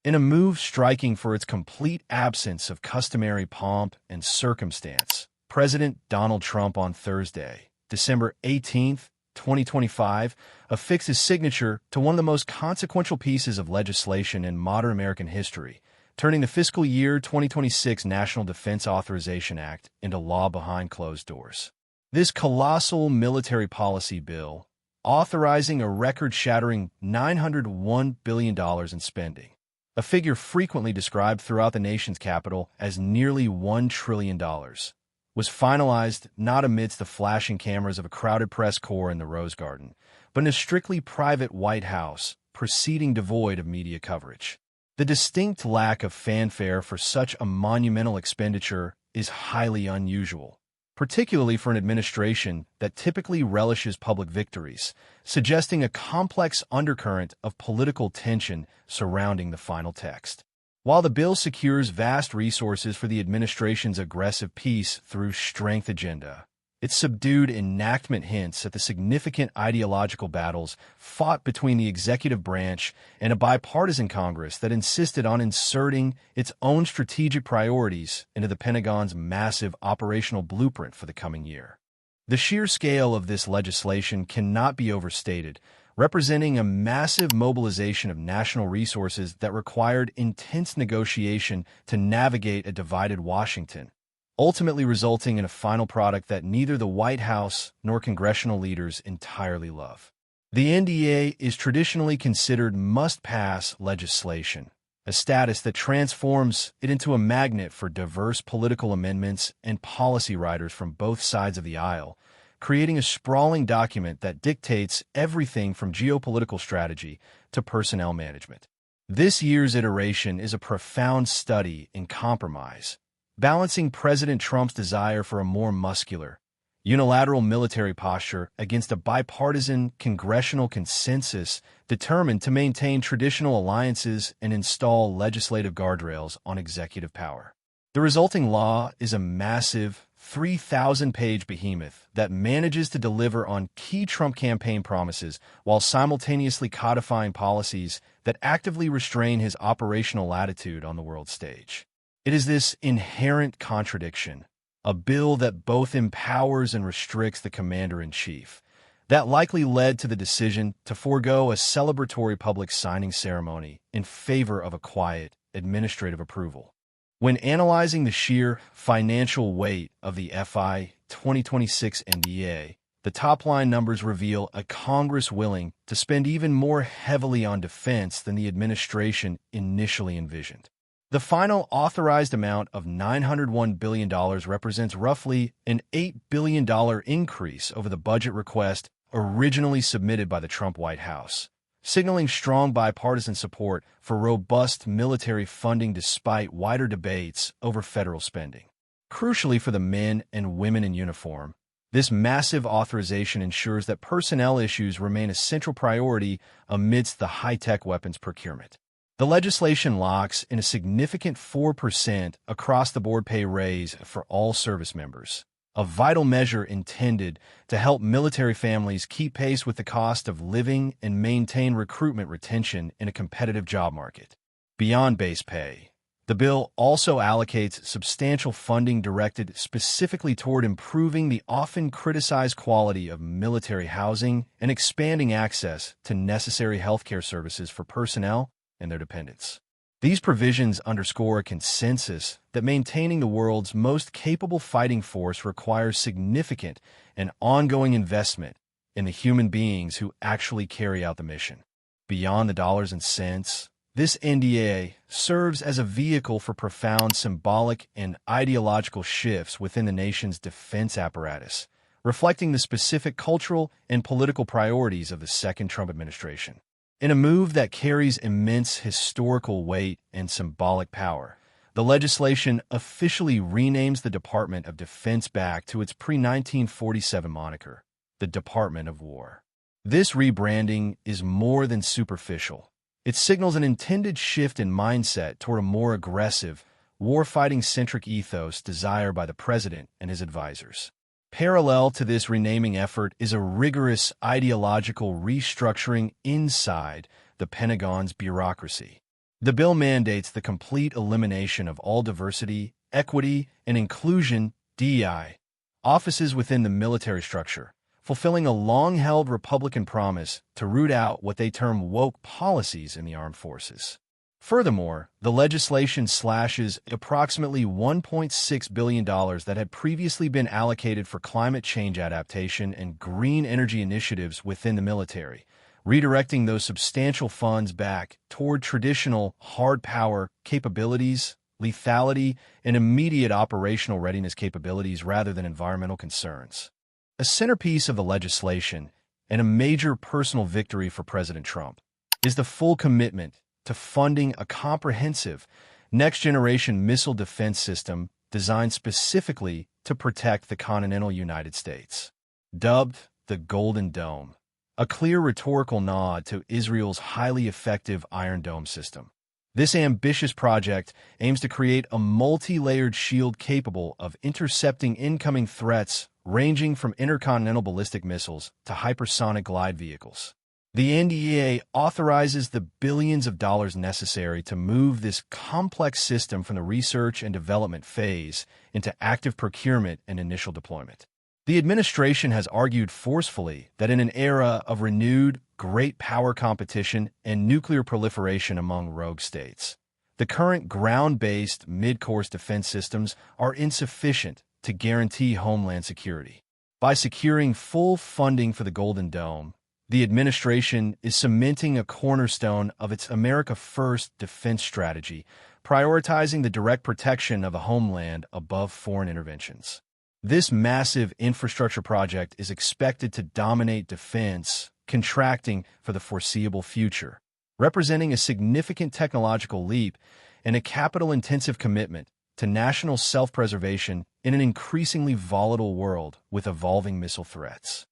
in a move striking for its complete absence of customary pomp and circumstance. President Donald Trump on Thursday, December 18, 2025, affixed his signature to one of the most consequential pieces of legislation in modern American history, turning the fiscal year 2026 National Defense Authorization Act into law behind closed doors. This colossal military policy bill, authorizing a record-shattering $901 billion in spending, a figure frequently described throughout the nation's capital as nearly $1 trillion, was finalized not amidst the flashing cameras of a crowded press corps in the Rose Garden, but in a strictly private White House, proceeding devoid of media coverage. The distinct lack of fanfare for such a monumental expenditure is highly unusual, particularly for an administration that typically relishes public victories, suggesting a complex undercurrent of political tension surrounding the final text. While the bill secures vast resources for the administration's aggressive peace through strength agenda, its subdued enactment hints at the significant ideological battles fought between the executive branch and a bipartisan Congress that insisted on inserting its own strategic priorities into the Pentagon's massive operational blueprint for the coming year. The sheer scale of this legislation cannot be overstated, representing a massive mobilization of national resources that required intense negotiation to navigate a divided Washington, ultimately resulting in a final product that neither the White House nor congressional leaders entirely love. The NDAA is traditionally considered must-pass legislation, a status that transforms it into a magnet for diverse political amendments and policy writers from both sides of the aisle, creating a sprawling document that dictates everything from geopolitical strategy to personnel management. This year's iteration is a profound study in compromise, balancing President Trump's desire for a more muscular, unilateral military posture against a bipartisan congressional consensus determined to maintain traditional alliances and install legislative guardrails on executive power. The resulting law is a massive 3,000-page behemoth that manages to deliver on key Trump campaign promises while simultaneously codifying policies that actively restrain his operational latitude on the world stage. It is this inherent contradiction, a bill that both empowers and restricts the commander-in-chief, that likely led to the decision to forego a celebratory public signing ceremony in favor of a quiet, administrative approval. When analyzing the sheer financial weight of the FY 2026 NDAA, the top-line numbers reveal a Congress willing to spend even more heavily on defense than the administration initially envisioned. The final authorized amount of $901 billion represents roughly an $8 billion increase over the budget request originally submitted by the Trump White House, signaling strong bipartisan support for robust military funding despite wider debates over federal spending. Crucially for the men and women in uniform, this massive authorization ensures that personnel issues remain a central priority amidst the high-tech weapons procurement. The legislation locks in a significant 4% across-the-board pay raise for all service members, a vital measure intended to help military families keep pace with the cost of living and maintain recruitment retention in a competitive job market. Beyond base pay, the bill also allocates substantial funding directed specifically toward improving the often criticized quality of military housing and expanding access to necessary healthcare services for personnel and their dependents. These provisions underscore a consensus that maintaining the world's most capable fighting force requires significant and ongoing investment in the human beings who actually carry out the mission. Beyond the dollars and cents, this NDAA serves as a vehicle for profound symbolic and ideological shifts within the nation's defense apparatus, reflecting the specific cultural and political priorities of the second Trump administration. In a move that carries immense historical weight and symbolic power, the legislation officially renames the Department of Defense back to its pre-1947 moniker, the Department of War. This rebranding is more than superficial. It signals an intended shift in mindset toward a more aggressive, war-fighting-centric ethos desired by the president and his advisors. Parallel to this renaming effort is a rigorous ideological restructuring inside the Pentagon's bureaucracy. The bill mandates the complete elimination of all diversity, equity, and inclusion (DEI) offices within the military structure, fulfilling a long-held Republican promise to root out what they term woke policies in the armed forces. Furthermore, the legislation slashes approximately $1.6 billion that had previously been allocated for climate change adaptation and green energy initiatives within the military, redirecting those substantial funds back toward traditional hard power capabilities, lethality, and immediate operational readiness capabilities rather than environmental concerns. A centerpiece of the legislation, and a major personal victory for President Trump, is the full commitment to funding a comprehensive next-generation missile defense system designed specifically to protect the continental United States. Dubbed the Golden Dome, a clear rhetorical nod to Israel's highly effective Iron Dome system. This ambitious project aims to create a multi-layered shield capable of intercepting incoming threats ranging from intercontinental ballistic missiles to hypersonic glide vehicles. The NDAA authorizes the billions of dollars necessary to move this complex system from the research and development phase into active procurement and initial deployment. The administration has argued forcefully that in an era of renewed great power competition and nuclear proliferation among rogue states, the current ground-based mid-course defense systems are insufficient to guarantee homeland security. By securing full funding for the Golden Dome, the administration is cementing a cornerstone of its America First defense strategy, prioritizing the direct protection of a homeland above foreign interventions. This massive infrastructure project is expected to dominate defense contracting for the foreseeable future, representing a significant technological leap and a capital-intensive commitment to national self-preservation in an increasingly volatile world with evolving missile threats.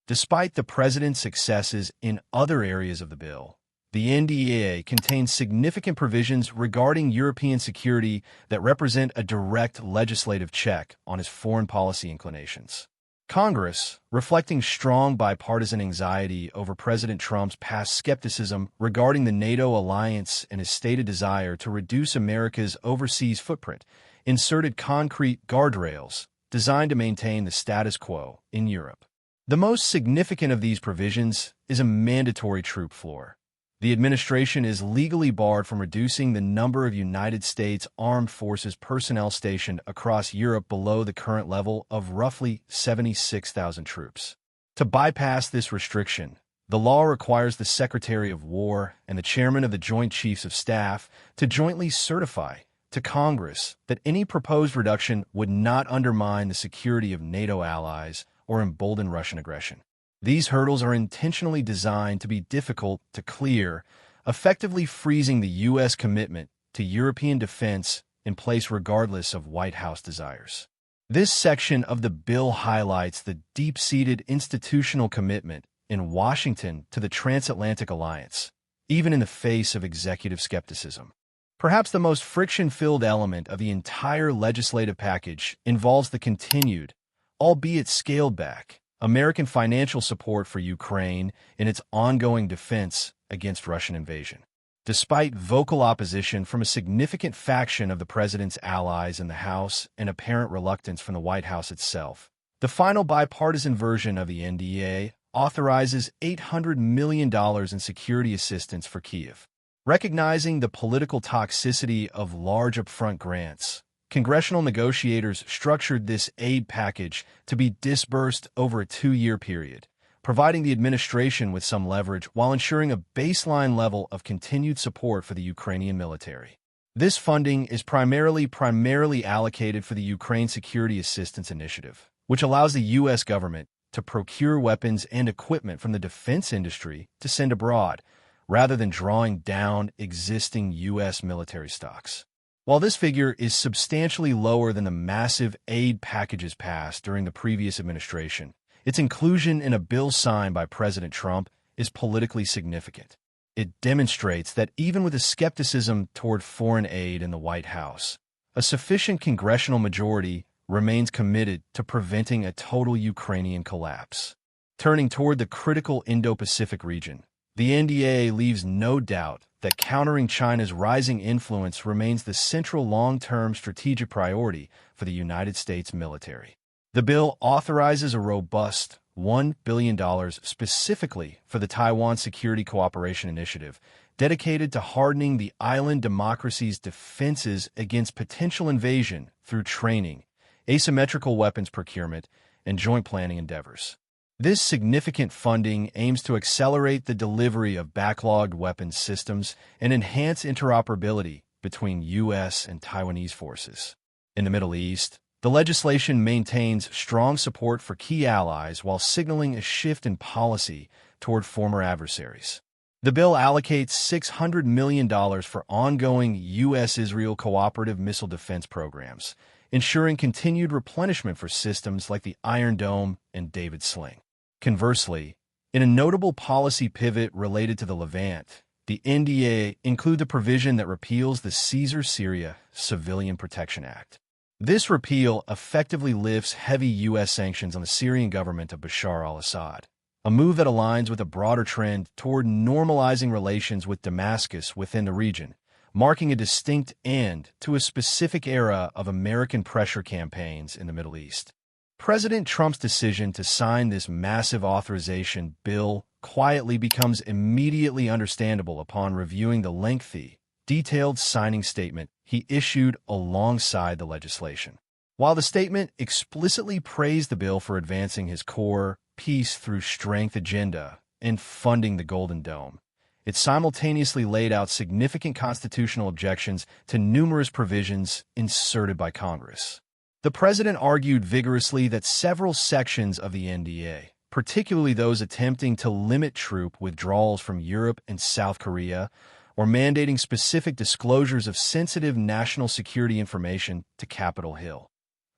Despite the president's successes in other areas of the bill, the NDAA contains significant provisions regarding European security that represent a direct legislative check on his foreign policy inclinations. Congress, reflecting strong bipartisan anxiety over President Trump's past skepticism regarding the NATO alliance and his stated desire to reduce America's overseas footprint, inserted concrete guardrails designed to maintain the status quo in Europe. The most significant of these provisions is a mandatory troop floor. The administration is legally barred from reducing the number of United States Armed Forces personnel stationed across Europe below the current level of roughly 76,000 troops. To bypass this restriction, the law requires the Secretary of War and the Chairman of the Joint Chiefs of Staff to jointly certify to Congress that any proposed reduction would not undermine the security of NATO allies or embolden Russian aggression. These hurdles are intentionally designed to be difficult to clear, effectively freezing the U.S. commitment to European defense in place regardless of White House desires. This section of the bill highlights the deep-seated institutional commitment in Washington to the transatlantic alliance, even in the face of executive skepticism. Perhaps the most friction-filled element of the entire legislative package involves the continued, albeit scaled back, American financial support for Ukraine in its ongoing defense against Russian invasion. Despite vocal opposition from a significant faction of the president's allies in the House and apparent reluctance from the White House itself, the final bipartisan version of the NDAA authorizes $800 million in security assistance for Kyiv. Recognizing the political toxicity of large upfront grants, congressional negotiators structured this aid package to be disbursed over a 2-year period, providing the administration with some leverage while ensuring a baseline level of continued support for the Ukrainian military. This funding is primarily allocated for the Ukraine Security Assistance Initiative, which allows the U.S. government to procure weapons and equipment from the defense industry to send abroad, rather than drawing down existing U.S. military stocks. While this figure is substantially lower than the massive aid packages passed during the previous administration, its inclusion in a bill signed by President Trump is politically significant. It demonstrates that even with a skepticism toward foreign aid in the White House, a sufficient congressional majority remains committed to preventing a total Ukrainian collapse. Turning toward the critical Indo-Pacific region, the NDAA leaves no doubt that countering China's rising influence remains the central long-term strategic priority for the United States military. The bill authorizes a robust $1 billion specifically for the Taiwan Security Cooperation Initiative, dedicated to hardening the island democracy's defenses against potential invasion through training, asymmetrical weapons procurement, and joint planning endeavors. This significant funding aims to accelerate the delivery of backlogged weapons systems and enhance interoperability between U.S. and Taiwanese forces. In the Middle East, the legislation maintains strong support for key allies while signaling a shift in policy toward former adversaries. The bill allocates $600 million for ongoing U.S.-Israel cooperative missile defense programs, ensuring continued replenishment for systems like the Iron Dome and David Sling. Conversely, in a notable policy pivot related to the Levant, the NDAA includes a provision that repeals the Syria Civilian Protection Act. This repeal effectively lifts heavy U.S. sanctions on the Syrian government of Bashar al-Assad, a move that aligns with a broader trend toward normalizing relations with Damascus within the region, marking a distinct end to a specific era of American pressure campaigns in the Middle East. President Trump's decision to sign this massive authorization bill quietly becomes immediately understandable upon reviewing the lengthy, detailed signing statement he issued alongside the legislation. While the statement explicitly praised the bill for advancing his core peace through strength agenda and funding the Golden Dome, it simultaneously laid out significant constitutional objections to numerous provisions inserted by Congress. The president argued vigorously that several sections of the NDAA, particularly those attempting to limit troop withdrawals from Europe and South Korea, or mandating specific disclosures of sensitive national security information to Capitol Hill,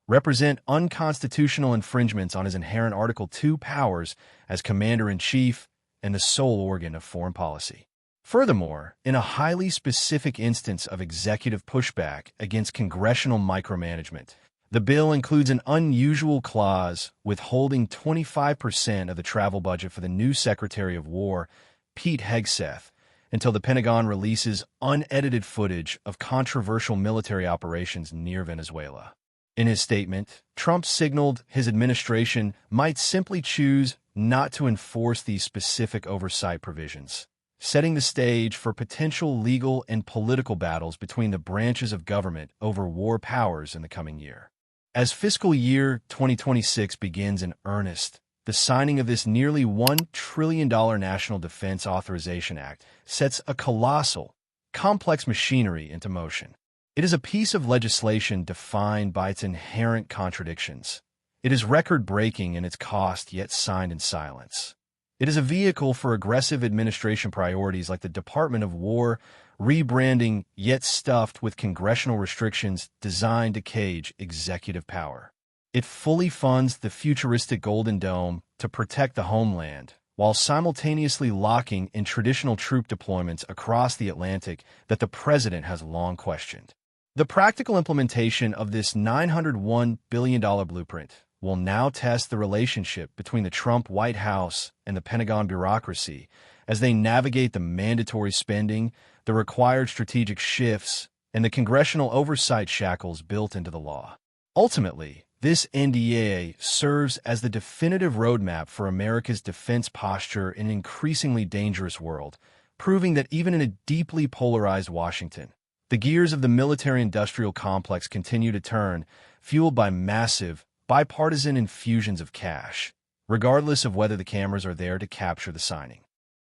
represent unconstitutional infringements on his inherent Article II powers as Commander-in-Chief and the sole organ of foreign policy. Furthermore, in a highly specific instance of executive pushback against congressional micromanagement, the bill includes an unusual clause withholding 25% of the travel budget for the new Secretary of War, Pete Hegseth, until the Pentagon releases unedited footage of controversial military operations near Venezuela. In his statement, Trump signaled his administration might simply choose not to enforce these specific oversight provisions, setting the stage for potential legal and political battles between the branches of government over war powers in the coming year. As fiscal year 2026 begins in earnest, the signing of this nearly $1 trillion National Defense Authorization Act sets a colossal, complex machinery into motion. It is a piece of legislation defined by its inherent contradictions. It is record-breaking in its cost, yet signed in silence. It is a vehicle for aggressive administration priorities like the Department of War, rebranding, yet stuffed with congressional restrictions designed to cage executive power. It fully funds the futuristic Golden Dome to protect the homeland, while simultaneously locking in traditional troop deployments across the Atlantic that the president has long questioned. The practical implementation of this $901 billion blueprint will now test the relationship between the Trump White House and the Pentagon bureaucracy as they navigate the mandatory spending, the required strategic shifts, and the congressional oversight shackles built into the law. Ultimately, this NDAA serves as the definitive roadmap for America's defense posture in an increasingly dangerous world, proving that even in a deeply polarized Washington, the gears of the military-industrial complex continue to turn, fueled by massive, bipartisan infusions of cash, regardless of whether the cameras are there to capture the signing.